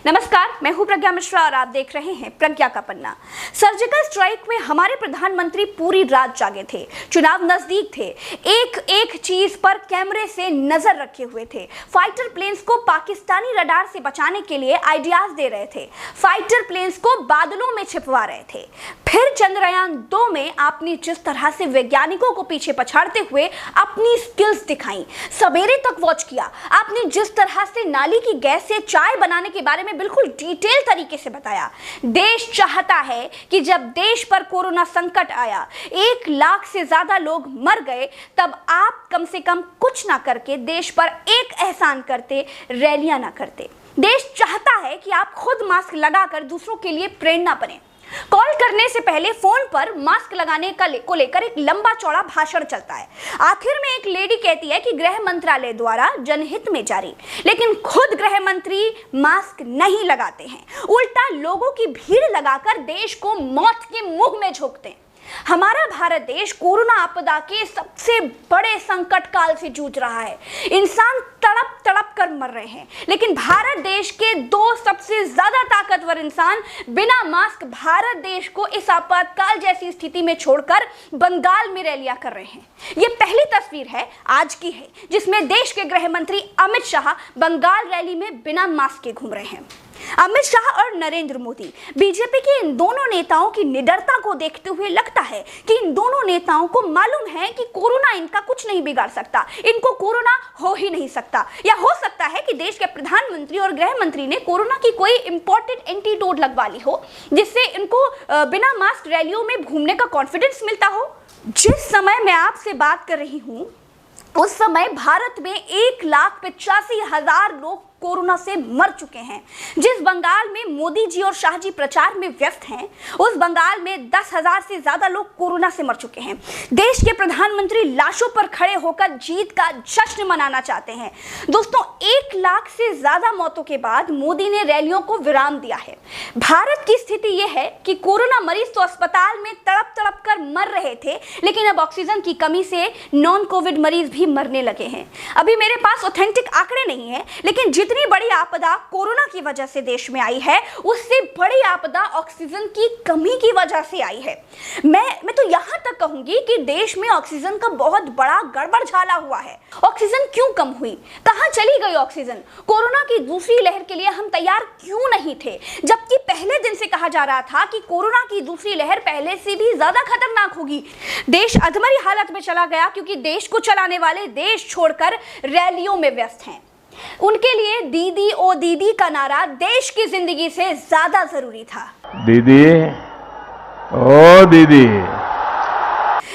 नमस्कार, मैं हूं प्रज्ञा मिश्रा और आप देख रहे हैं प्रज्ञा का पन्ना। सर्जिकल स्ट्राइक में हमारे प्रधानमंत्री पूरी रात जागे थे। चुनाव नजदीक थे, एक एक चीज पर कैमरे से नजर रखे हुए थे। फाइटर प्लेन्स को पाकिस्तानी रडार से बचाने के लिए आइडियाज दे रहे थे। फाइटर प्लेन्स को बादलों में छिपवा रहे थे। फिर चंद्रयान 2 में आपने जिस तरह से वैज्ञानिकों को पीछे पछाड़ते हुए अपनी स्किल्स दिखाई, सवेरे तक वॉच किया। आपने जिस तरह से नाली की गैस से चाय बनाने के बारे में बिल्कुल डिटेल तरीके से बताया। देश चाहता है कि जब देश पर कोरोना संकट आया, 1 लाख से ज्यादा लोग मर गए, तब आप कम से कम कुछ ना करके देश पर एक एहसान करते, रैलियां ना करते। देश चाहता है कि आप खुद मास्क लगाकर दूसरों के लिए प्रेरणा बने। कॉल करने से पहले फोन पर मास्क लगाने को लेकर एक लंबा चौड़ा भाषण चलता है। आखिर में एक लेडी कहती है कि गृह मंत्रालय द्वारा जनहित में जारी, लेकिन खुद गृह मंत्री मास्क नहीं लगाते हैं, उल्टा लोगों की भीड़ लगाकर देश को मौत के मुंह में झोंकते हैं। हमारा भारत देश कोरोना आपदा के सबसे बड़े संकट काल से जूझ रहा है। इंसान तड़प तड़प कर मर रहे हैं, लेकिन भारत देश के 2 सबसे ज्यादा ताकतवर इंसान बिना मास्क भारत देश को इस आपातकाल जैसी स्थिति में छोड़कर बंगाल में रैलियां कर रहे हैं। ये पहली तस्वीर है, आज की है, जिसमें देश के गृह मंत्री अमित शाह बंगाल रैली में बिना मास्क के घूम रहे हैं। अमित शाह और नरेंद्र मोदी, बीजेपी के इन दोनों नेताओं की निडरता को देखते हुए लगता है कि इन दोनों नेताओं को मालूम है कि कोरोना इनका कुछ नहीं बिगाड़ सकता, इनको कोरोना हो ही नहीं सकता। या हो सकता है कि देश के प्रधानमंत्री और गृह मंत्री ने कोरोना की कोई इंपॉर्टेंट एंटीडोट लगवा ली हो, जिससे इनको बिना मास्क रैलियों में घूमने का कॉन्फिडेंस मिलता हो। जिस समय मैं आपसे बात कर रही हूँ, उस समय भारत में 1,85,000 लोग कोरोना से मर चुके हैं। जिस बंगाल में मोदी जी और शाह जी प्रचार में व्यस्त हैं, उस बंगाल में 10,000 से ज्यादा लोग कोरोना से मर चुके हैं। देश के प्रधानमंत्री लाशों पर खड़े होकर जीत का जश्न मनाना चाहते हैं। दोस्तों, 1 लाख से ज्यादा मौतों के बाद मोदी ने रैलियों को विराम दिया है। भारत की स्थिति यह है कि कोरोना मरीज तो अस्पताल में तड़प तड़प कर मर रहे थे, लेकिन अब ऑक्सीजन की कमी से नॉन कोविड मरीज भी मरने लगे हैं। अभी मेरे पास ऑथेंटिक आंकड़े नहीं है, लेकिन जितनी बड़ी आपदा कोरोना की वजह से देश में आई है, उससे बड़ी आपदा ऑक्सीजन की कमी की वजह से आई है। मैं तो यहां तक कहूंगी कि देश में ऑक्सीजन का बहुत बड़ा गड़बड़ झाला हुआ है। ऑक्सीजन क्यों कम हुई? कहां चली गई ऑक्सीजन? कोरोना की दूसरी लहर के लिए हम तैयार क्यों नहीं थे, जबकि पहले दिन से कहा जा रहा था कि कोरोना की दूसरी लहर पहले से भी ज्यादा खतरनाक होगी। देश अधमरी हालत में चला गया क्योंकि देश को चलाने वाले देश छोड़कर रैलियों में व्यस्त हैं। उनके लिए दीदी ओ दीदी का नारा देश की जिंदगी से ज्यादा जरूरी था। दीदी ओ दीदी।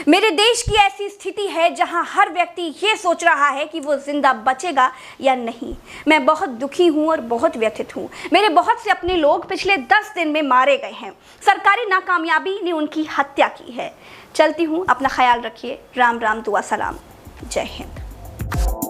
मेरे देश की ऐसी स्थिति है जहां हर व्यक्ति ये सोच रहा है कि वो जिंदा बचेगा या नहीं। मैं बहुत दुखी हूं और बहुत व्यथित हूं। मेरे बहुत से अपने लोग पिछले 10 दिन में मारे गए हैं। सरकारी नाकामयाबी ने उनकी हत्या की है। चलती हूं, अपना ख्याल रखिए। राम राम, दुआ सलाम, जय हिंद।